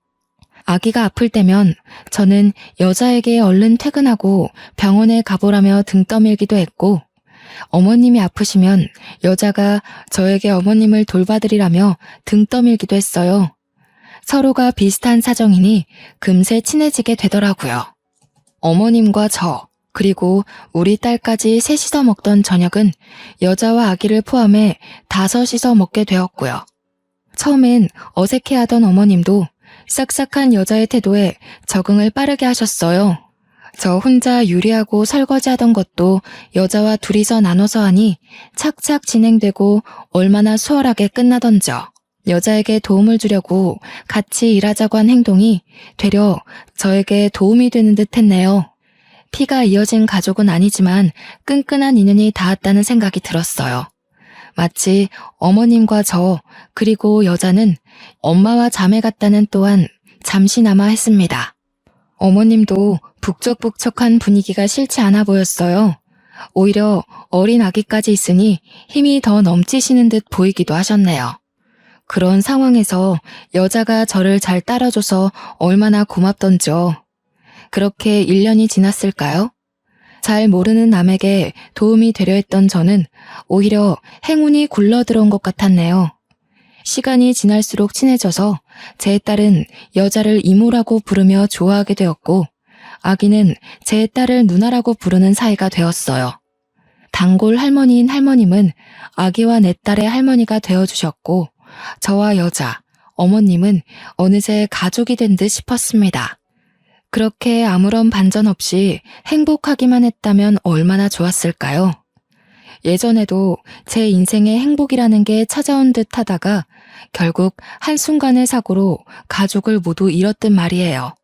아기가 아플 때면 저는 여자에게 얼른 퇴근하고 병원에 가보라며 등 떠밀기도 했고 어머님이 아프시면 여자가 저에게 어머님을 돌봐드리라며 등 떠밀기도 했어요. 서로가 비슷한 사정이니 금세 친해지게 되더라고요. 어머님과 저 그리고 우리 딸까지 셋이서 먹던 저녁은 여자와 아기를 포함해 5이서 먹게 되었고요. 처음엔 어색해하던 어머님도 싹싹한 여자의 태도에 적응을 빠르게 하셨어요. 저 혼자 요리하고 설거지하던 것도 여자와 둘이서 나눠서 하니 착착 진행되고 얼마나 수월하게 끝나던지요. 여자에게 도움을 주려고 같이 일하자고 한 행동이 되려 저에게 도움이 되는 듯 했네요. 피가 이어진 가족은 아니지만 끈끈한 인연이 닿았다는 생각이 들었어요. 마치 어머님과 저 그리고 여자는 엄마와 자매 같다는 또한 잠시나마 했습니다. 어머님도 북적북적한 분위기가 싫지 않아 보였어요. 오히려 어린 아기까지 있으니 힘이 더 넘치시는 듯 보이기도 하셨네요. 그런 상황에서 여자가 저를 잘 따라줘서 얼마나 고맙던지요. 그렇게 1년이 지났을까요? 잘 모르는 남에게 도움이 되려 했던 저는 오히려 행운이 굴러들어온 것 같았네요. 시간이 지날수록 친해져서 제 딸은 여자를 이모라고 부르며 좋아하게 되었고 아기는 제 딸을 누나라고 부르는 사이가 되었어요. 단골 할머니인 할머님은 아기와 내 딸의 할머니가 되어주셨고 저와 여자, 어머님은 어느새 가족이 된 듯 싶었습니다. 그렇게 아무런 반전 없이 행복하기만 했다면 얼마나 좋았을까요? 예전에도 제 인생에 행복이라는 게 찾아온 듯 하다가 결국 한순간의 사고로 가족을 모두 잃었단 말이에요.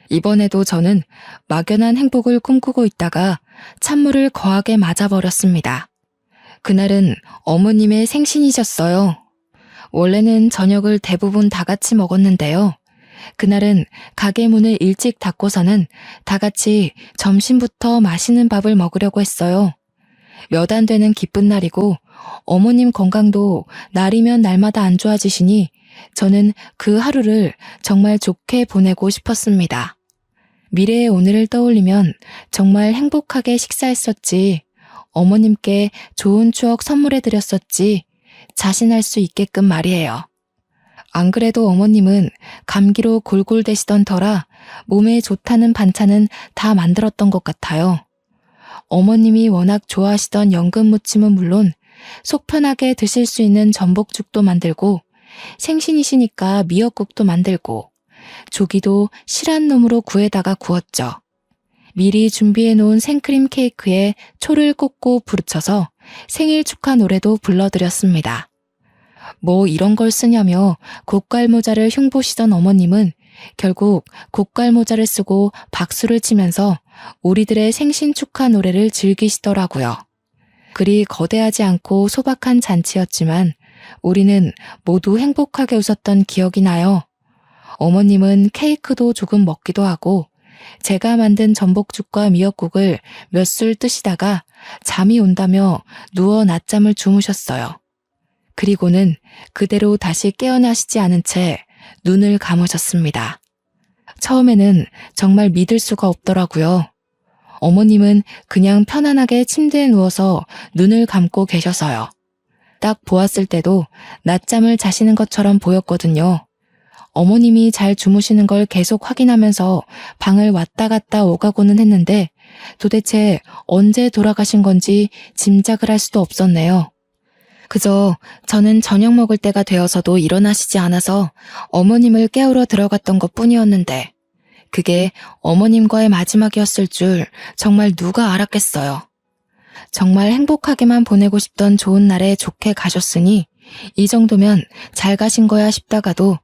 이번에도 저는 막연한 행복을 꿈꾸고 있다가 찬물을 거하게 맞아버렸습니다. 그날은 어머님의 생신이셨어요. 원래는 저녁을 대부분 다 같이 먹었는데요. 그날은 가게 문을 일찍 닫고서는 다 같이 점심부터 맛있는 밥을 먹으려고 했어요. 몇 안 되는 기쁜 날이고 어머님 건강도 날이면 날마다 안 좋아지시니 저는 그 하루를 정말 좋게 보내고 싶었습니다. 미래의 오늘을 떠올리면 정말 행복하게 식사했었지, 어머님께 좋은 추억 선물해드렸었지 자신할 수 있게끔 말이에요. 안 그래도 어머님은 감기로 골골대시던 터라 몸에 좋다는 반찬은 다 만들었던 것 같아요. 어머님이 워낙 좋아하시던 연근무침은 물론 속 편하게 드실 수 있는 전복죽도 만들고, 생신이시니까 미역국도 만들고, 조기도 실한 놈으로 구에다가 구웠죠. 미리 준비해 놓은 생크림 케이크에 초를 꽂고 부르쳐서 생일 축하 노래도 불러드렸습니다. 뭐 이런 걸 쓰냐며 고깔모자를 흉보시던 어머님은 결국 고깔모자를 쓰고 박수를 치면서 우리들의 생신 축하 노래를 즐기시더라고요. 그리 거대하지 않고 소박한 잔치였지만 우리는 모두 행복하게 웃었던 기억이 나요. 어머님은 케이크도 조금 먹기도 하고 제가 만든 전복죽과 미역국을 몇 술 뜨시다가 잠이 온다며 누워 낮잠을 주무셨어요. 그리고는 그대로 다시 깨어나시지 않은 채 눈을 감으셨습니다. 처음에는 정말 믿을 수가 없더라고요. 어머님은 그냥 편안하게 침대에 누워서 눈을 감고 계셔서요. 딱 보았을 때도 낮잠을 자시는 것처럼 보였거든요. 어머님이 잘 주무시는 걸 계속 확인하면서 방을 왔다 갔다 오가고는 했는데 도대체 언제 돌아가신 건지 짐작을 할 수도 없었네요. 그저 저는 저녁 먹을 때가 되어서도 일어나시지 않아서 어머님을 깨우러 들어갔던 것 뿐이었는데 그게 어머님과의 마지막이었을 줄 정말 누가 알았겠어요. 정말 행복하게만 보내고 싶던 좋은 날에 좋게 가셨으니 이 정도면 잘 가신 거야 싶다가도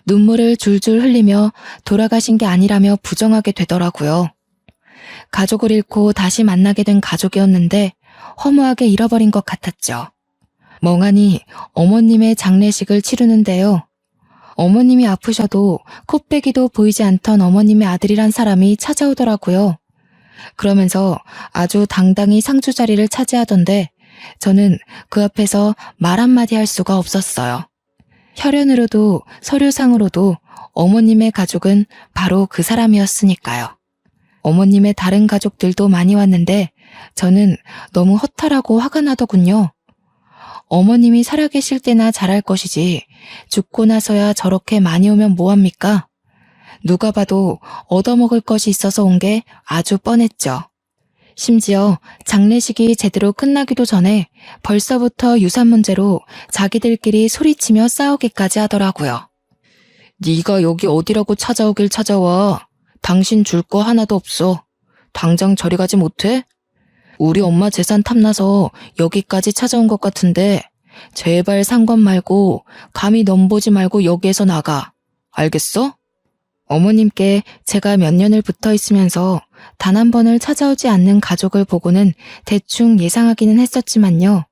눈물을 줄줄 흘리며 돌아가신 게 아니라며 부정하게 되더라고요. 가족을 잃고 다시 만나게 된 가족이었는데 허무하게 잃어버린 것 같았죠. 멍하니 어머님의 장례식을 치르는데요. 어머님이 아프셔도 코빼기도 보이지 않던 어머님의 아들이란 사람이 찾아오더라고요. 그러면서 아주 당당히 상주 자리를 차지하던데 저는 그 앞에서 말 한마디 할 수가 없었어요. 혈연으로도 서류상으로도 어머님의 가족은 바로 그 사람이었으니까요. 어머님의 다른 가족들도 많이 왔는데 저는 너무 허탈하고 화가 나더군요. 어머님이 살아계실 때나 잘할 것이지 죽고 나서야 저렇게 많이 오면 뭐합니까? 누가 봐도 얻어먹을 것이 있어서 온 게 아주 뻔했죠. 심지어 장례식이 제대로 끝나기도 전에 벌써부터 유산 문제로 자기들끼리 소리치며 싸우기까지 하더라고요. 네가 여기 어디라고 찾아오길 찾아와. 당신 줄 거 하나도 없어. 당장 저리 가지 못해? 우리 엄마 재산 탐나서 여기까지 찾아온 것 같은데 제발 상관 말고 감히 넘보지 말고 여기에서 나가. 알겠어? 어머님께 제가 몇 년을 붙어 있으면서 단 한 번을 찾아오지 않는 가족을 보고는 대충 예상하기는 했었지만요.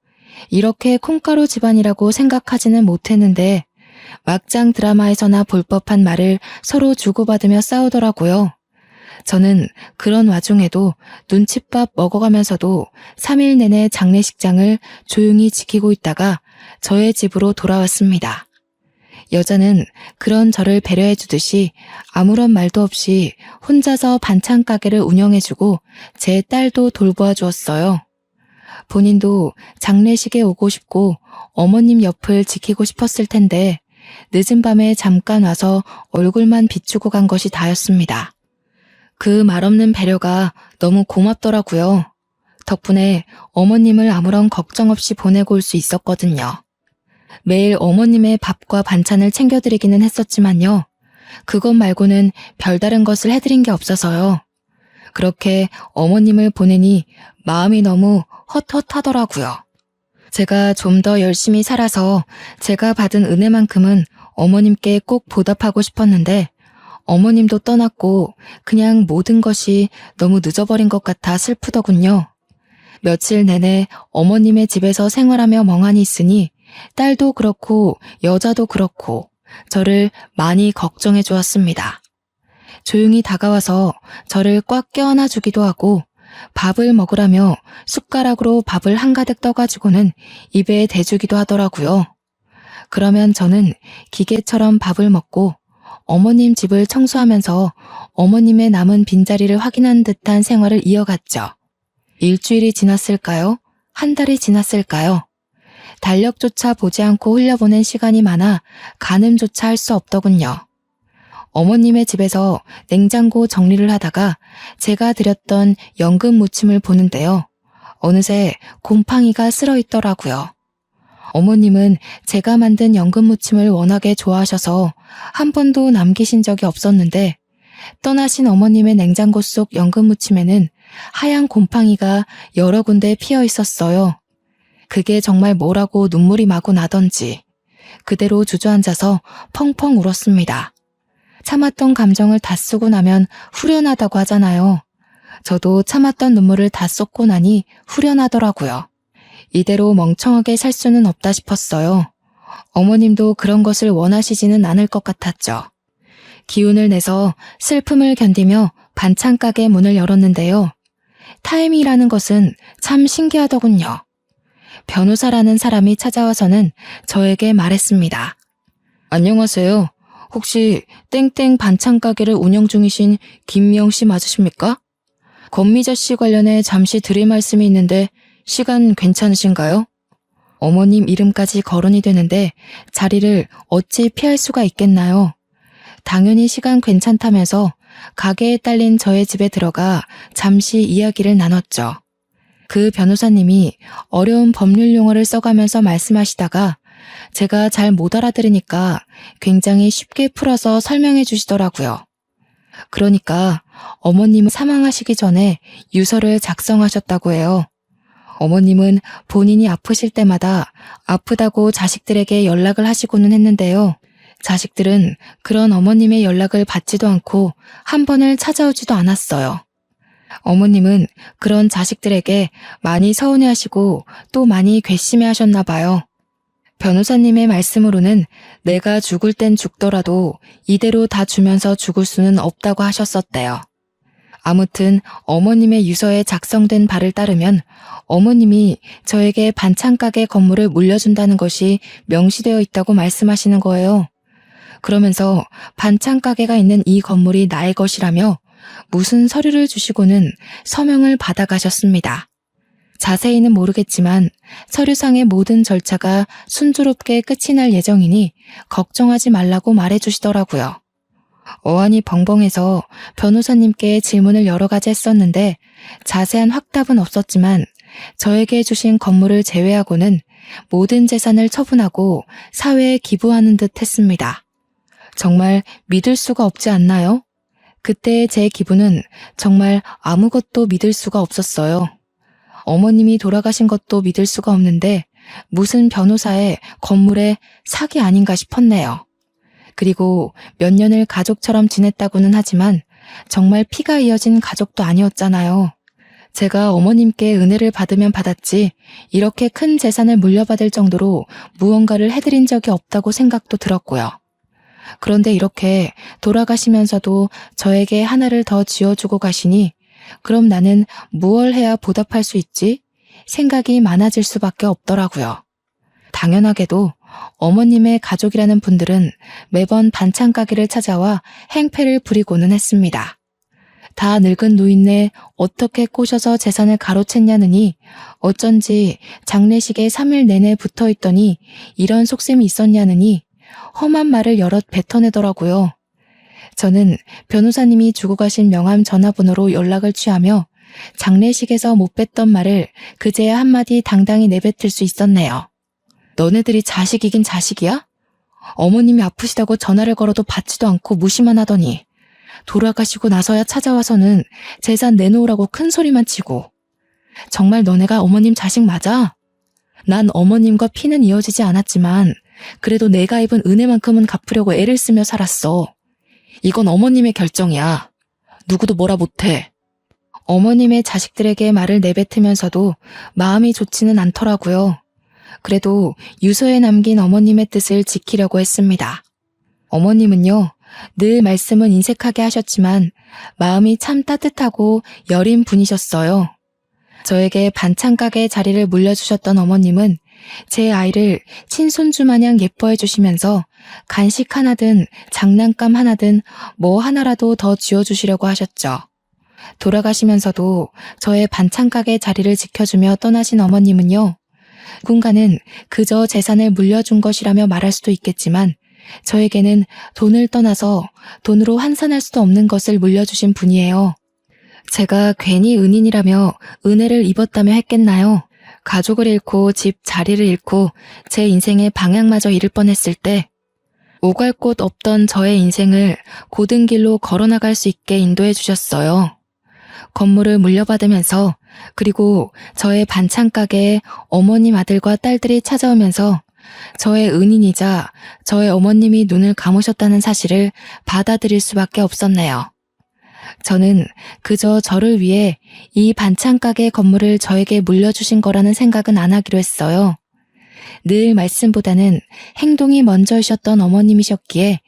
이렇게 콩가루 집안이라고 생각하지는 못했는데 막장 드라마에서나 볼 법한 말을 서로 주고받으며 싸우더라고요. 저는 그런 와중에도 눈칫밥 먹어가면서도 3일 내내 장례식장을 조용히 지키고 있다가 저의 집으로 돌아왔습니다. 여자는 그런 저를 배려해주듯이 아무런 말도 없이 혼자서 반찬 가게를 운영해주고 제 딸도 돌보아 주었어요. 본인도 장례식에 오고 싶고 어머님 옆을 지키고 싶었을 텐데 늦은 밤에 잠깐 와서 얼굴만 비추고 간 것이 다였습니다. 그 말없는 배려가 너무 고맙더라고요. 덕분에 어머님을 아무런 걱정 없이 보내고 올 수 있었거든요. 매일 어머님의 밥과 반찬을 챙겨드리기는 했었지만요. 그것 말고는 별다른 것을 해드린 게 없어서요. 그렇게 어머님을 보내니 마음이 너무 헛헛하더라고요. 제가 좀 더 열심히 살아서 제가 받은 은혜만큼은 어머님께 꼭 보답하고 싶었는데 어머님도 떠났고 그냥 모든 것이 너무 늦어버린 것 같아 슬프더군요. 며칠 내내 어머님의 집에서 생활하며 멍하니 있으니 딸도 그렇고 여자도 그렇고 저를 많이 걱정해 주었습니다. 조용히 다가와서 저를 꽉 껴안아 주기도 하고 밥을 먹으라며 숟가락으로 밥을 한가득 떠가지고는 입에 대주기도 하더라고요. 그러면 저는 기계처럼 밥을 먹고 어머님 집을 청소하면서 어머님의 남은 빈자리를 확인한 듯한 생활을 이어갔죠. 일주일이 지났을까요? 한 달이 지났을까요? 달력조차 보지 않고 흘려보낸 시간이 많아 가늠조차 할 수 없더군요. 어머님의 집에서 냉장고 정리를 하다가 제가 드렸던 연금 무침을 보는데요. 어느새 곰팡이가 쓸어 있더라고요. 어머님은 제가 만든 연금 무침을 워낙에 좋아하셔서 한 번도 남기신 적이 없었는데 떠나신 어머님의 냉장고 속 연금 무침에는 하얀 곰팡이가 여러 군데 피어 있었어요. 그게 정말 뭐라고 눈물이 마구 나던지 그대로 주저앉아서 펑펑 울었습니다. 참았던 감정을 다 쓰고 나면 후련하다고 하잖아요. 저도 참았던 눈물을 다 쏟고 나니 후련하더라고요. 이대로 멍청하게 살 수는 없다 싶었어요. 어머님도 그런 것을 원하시지는 않을 것 같았죠. 기운을 내서 슬픔을 견디며 반찬 가게 문을 열었는데요. 타임이라는 것은 참 신기하더군요. 변호사라는 사람이 찾아와서는 저에게 말했습니다. 안녕하세요. 혹시 땡땡 반찬 가게를 운영 중이신 김미영 씨 맞으십니까? 권미자 씨 관련해 잠시 드릴 말씀이 있는데 시간 괜찮으신가요? 어머님 이름까지 거론이 되는데 자리를 어찌 피할 수가 있겠나요? 당연히 시간 괜찮다면서 가게에 딸린 저의 집에 들어가 잠시 이야기를 나눴죠. 그 변호사님이 어려운 법률 용어를 써가면서 말씀하시다가 제가 잘 못 알아들으니까 굉장히 쉽게 풀어서 설명해 주시더라고요. 그러니까 어머님은 사망하시기 전에 유서를 작성하셨다고 해요. 어머님은 본인이 아프실 때마다 아프다고 자식들에게 연락을 하시고는 했는데요. 자식들은 그런 어머님의 연락을 받지도 않고 한 번을 찾아오지도 않았어요. 어머님은 그런 자식들에게 많이 서운해하시고 또 많이 괘씸해하셨나 봐요. 변호사님의 말씀으로는 내가 죽을 땐 죽더라도 이대로 다 주면서 죽을 수는 없다고 하셨었대요. 아무튼 어머님의 유서에 작성된 바를 따르면 어머님이 저에게 반찬 가게 건물을 물려준다는 것이 명시되어 있다고 말씀하시는 거예요. 그러면서 반찬 가게가 있는 이 건물이 나의 것이라며 무슨 서류를 주시고는 서명을 받아가셨습니다. 자세히는 모르겠지만 서류상의 모든 절차가 순조롭게 끝이 날 예정이니 걱정하지 말라고 말해주시더라고요. 어안이 벙벙해서 변호사님께 질문을 여러 가지 했었는데 자세한 확답은 없었지만 저에게 주신 건물을 제외하고는 모든 재산을 처분하고 사회에 기부하는 듯 했습니다. 정말 믿을 수가 없지 않나요? 그때의 제 기분은 정말 아무것도 믿을 수가 없었어요. 어머님이 돌아가신 것도 믿을 수가 없는데 무슨 변호사의 건물에 사기 아닌가 싶었네요. 그리고 몇 년을 가족처럼 지냈다고는 하지만 정말 피가 이어진 가족도 아니었잖아요. 제가 어머님께 은혜를 받으면 받았지 이렇게 큰 재산을 물려받을 정도로 무언가를 해드린 적이 없다고 생각도 들었고요. 그런데 이렇게 돌아가시면서도 저에게 하나를 더 지어주고 가시니 그럼 나는 무얼 해야 보답할 수 있지? 생각이 많아질 수밖에 없더라고요. 당연하게도 어머님의 가족이라는 분들은 매번 반찬 가게를 찾아와 행패를 부리고는 했습니다. 다 늙은 노인네 어떻게 꼬셔서 재산을 가로챘냐느니 어쩐지 장례식에 3일 내내 붙어있더니 이런 속셈이 있었냐느니 험한 말을 여럿 뱉어내더라고요. 저는 변호사님이 주고 가신 명함 전화번호로 연락을 취하며 장례식에서 못 뱉던 말을 그제야 한마디 당당히 내뱉을 수 있었네요. 너네들이 자식이긴 자식이야? 어머님이 아프시다고 전화를 걸어도 받지도 않고 무시만 하더니 돌아가시고 나서야 찾아와서는 재산 내놓으라고 큰 소리만 치고 정말 너네가 어머님 자식 맞아? 난 어머님과 피는 이어지지 않았지만 그래도 내가 입은 은혜만큼은 갚으려고 애를 쓰며 살았어. 이건 어머님의 결정이야. 누구도 뭐라 못해. 어머님의 자식들에게 말을 내뱉으면서도 마음이 좋지는 않더라고요. 그래도 유서에 남긴 어머님의 뜻을 지키려고 했습니다. 어머님은요, 늘 말씀은 인색하게 하셨지만 마음이 참 따뜻하고 여린 분이셨어요. 저에게 반찬 가게 자리를 물려주셨던 어머님은 제 아이를 친손주 마냥 예뻐해 주시면서 간식 하나든 장난감 하나든 뭐 하나라도 더 쥐어주시려고 하셨죠. 돌아가시면서도 저의 반찬가게 자리를 지켜주며 떠나신 어머님은요, 누군가는 그저 재산을 물려준 것이라며 말할 수도 있겠지만 저에게는 돈을 떠나서 돈으로 환산할 수도 없는 것을 물려주신 분이에요. 제가 괜히 은인이라며 은혜를 입었다며 했겠나요? 가족을 잃고 집 자리를 잃고 제 인생의 방향마저 잃을 뻔했을 때 오갈 곳 없던 저의 인생을 고든 길로 걸어나갈 수 있게 인도해 주셨어요. 건물을 물려받으면서 그리고 저의 반찬가게에 어머님 아들과 딸들이 찾아오면서 저의 은인이자 저의 어머님이 눈을 감으셨다는 사실을 받아들일 수밖에 없었네요. 저는 그저 저를 위해 이 반찬가게 건물을 저에게 물려주신 거라는 생각은 안 하기로 했어요. 늘 말씀보다는 행동이 먼저이셨던 어머님이셨기에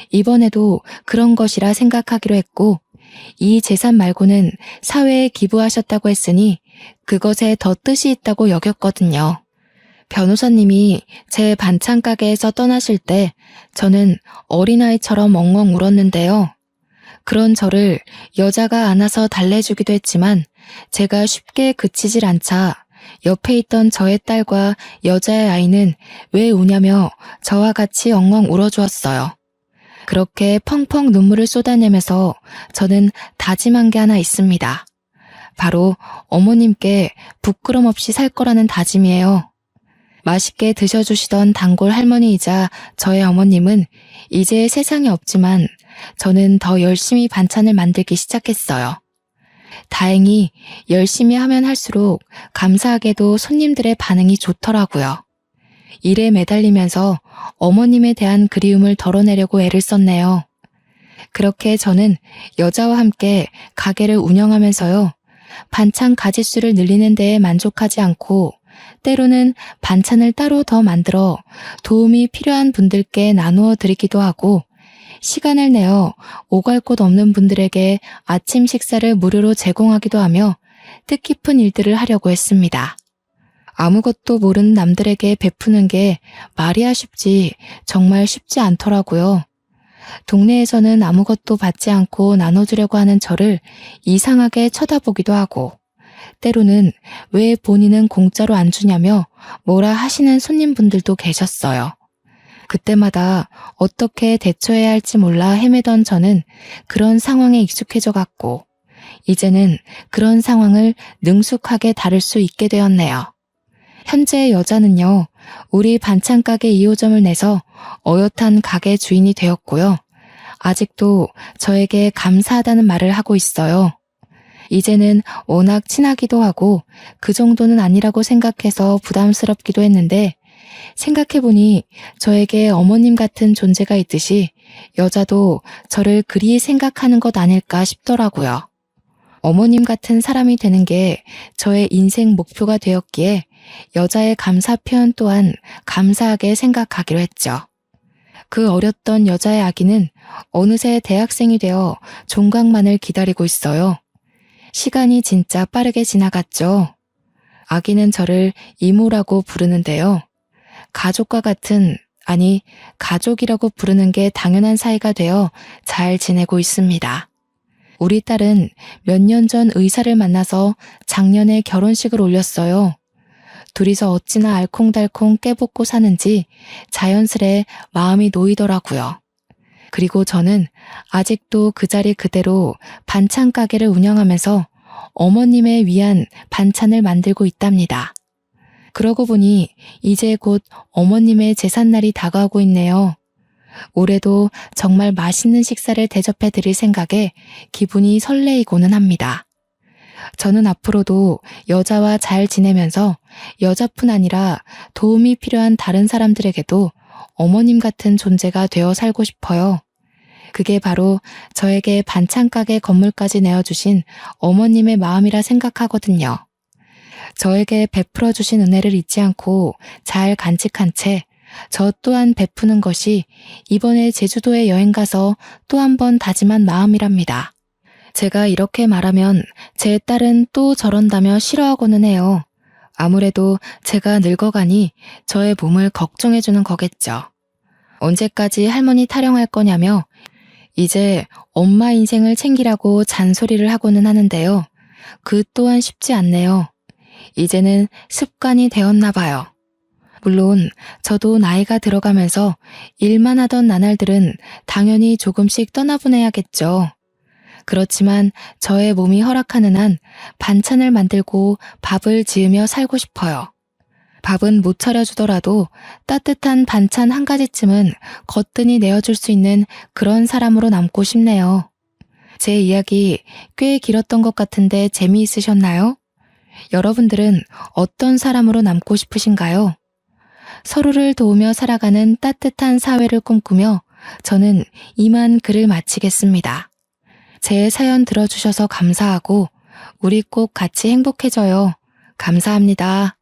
이번에도 그런 것이라 생각하기로 했고, 이 재산 말고는 사회에 기부하셨다고 했으니 그것에 더 뜻이 있다고 여겼거든요. 변호사님이 제 반찬가게에서 떠나실 때 저는 어린아이처럼 엉엉 울었는데요. 그런 저를 여자가 안아서 달래주기도 했지만 제가 쉽게 그치질 않자 옆에 있던 저의 딸과 여자의 아이는 왜 우냐며 저와 같이 엉엉 울어주었어요. 그렇게 펑펑 눈물을 쏟아내면서 저는 다짐한 게 하나 있습니다. 바로 어머님께 부끄럼 없이 살 거라는 다짐이에요. 맛있게 드셔주시던 단골 할머니이자 저의 어머님은 이제 세상에 없지만 저는 더 열심히 반찬을 만들기 시작했어요. 다행히 열심히 하면 할수록 감사하게도 손님들의 반응이 좋더라고요. 일에 매달리면서 어머님에 대한 그리움을 덜어내려고 애를 썼네요. 그렇게 저는 여자와 함께 가게를 운영하면서요, 반찬 가짓수를 늘리는 데에 만족하지 않고 때로는 반찬을 따로 더 만들어 도움이 필요한 분들께 나누어 드리기도 하고, 시간을 내어 오갈 곳 없는 분들에게 아침 식사를 무료로 제공하기도 하며 뜻깊은 일들을 하려고 했습니다. 아무것도 모르는 남들에게 베푸는 게 말이야 쉽지 정말 쉽지 않더라고요. 동네에서는 아무것도 받지 않고 나눠주려고 하는 저를 이상하게 쳐다보기도 하고, 때로는 왜 본인은 공짜로 안 주냐며 뭐라 하시는 손님분들도 계셨어요. 그때마다 어떻게 대처해야 할지 몰라 헤매던 저는 그런 상황에 익숙해져 갔고, 이제는 그런 상황을 능숙하게 다룰 수 있게 되었네요. 현재의 여자는요, 우리 반찬가게 2호점을 내서 어엿한 가게 주인이 되었고요. 아직도 저에게 감사하다는 말을 하고 있어요. 이제는 워낙 친하기도 하고 그 정도는 아니라고 생각해서 부담스럽기도 했는데, 생각해보니 저에게 어머님 같은 존재가 있듯이 여자도 저를 그리 생각하는 것 아닐까 싶더라고요. 어머님 같은 사람이 되는 게 저의 인생 목표가 되었기에 여자의 감사 표현 또한 감사하게 생각하기로 했죠. 그 어렸던 여자의 아기는 어느새 대학생이 되어 종강만을 기다리고 있어요. 시간이 진짜 빠르게 지나갔죠. 아기는 저를 이모라고 부르는데요. 가족과 같은, 아니 가족이라고 부르는 게 당연한 사이가 되어 잘 지내고 있습니다. 우리 딸은 몇 년 전 의사를 만나서 작년에 결혼식을 올렸어요. 둘이서 어찌나 알콩달콩 깨붙고 사는지 자연스레 마음이 놓이더라고요. 그리고 저는 아직도 그 자리 그대로 반찬 가게를 운영하면서 어머님을 위한 반찬을 만들고 있답니다. 그러고 보니 이제 곧 어머님의 제삿날이 다가오고 있네요. 올해도 정말 맛있는 식사를 대접해 드릴 생각에 기분이 설레이고는 합니다. 저는 앞으로도 여자와 잘 지내면서 여자뿐 아니라 도움이 필요한 다른 사람들에게도 어머님 같은 존재가 되어 살고 싶어요. 그게 바로 저에게 반찬가게 건물까지 내어주신 어머님의 마음이라 생각하거든요. 저에게 베풀어 주신 은혜를 잊지 않고 잘 간직한 채 저 또한 베푸는 것이 이번에 제주도에 여행 가서 또 한 번 다짐한 마음이랍니다. 제가 이렇게 말하면 제 딸은 또 저런다며 싫어하고는 해요. 아무래도 제가 늙어가니 저의 몸을 걱정해주는 거겠죠. 언제까지 할머니 타령할 거냐며 이제 엄마 인생을 챙기라고 잔소리를 하고는 하는데요. 그 또한 쉽지 않네요. 이제는 습관이 되었나 봐요. 물론 저도 나이가 들어가면서 일만 하던 나날들은 당연히 조금씩 떠나보내야겠죠. 그렇지만 저의 몸이 허락하는 한 반찬을 만들고 밥을 지으며 살고 싶어요. 밥은 못 차려주더라도 따뜻한 반찬 한 가지쯤은 거뜬히 내어줄 수 있는 그런 사람으로 남고 싶네요. 제 이야기 꽤 길었던 것 같은데 재미있으셨나요? 여러분들은 어떤 사람으로 남고 싶으신가요? 서로를 도우며 살아가는 따뜻한 사회를 꿈꾸며 저는 이만 글을 마치겠습니다. 제 사연 들어주셔서 감사하고 우리 꼭 같이 행복해져요. 감사합니다.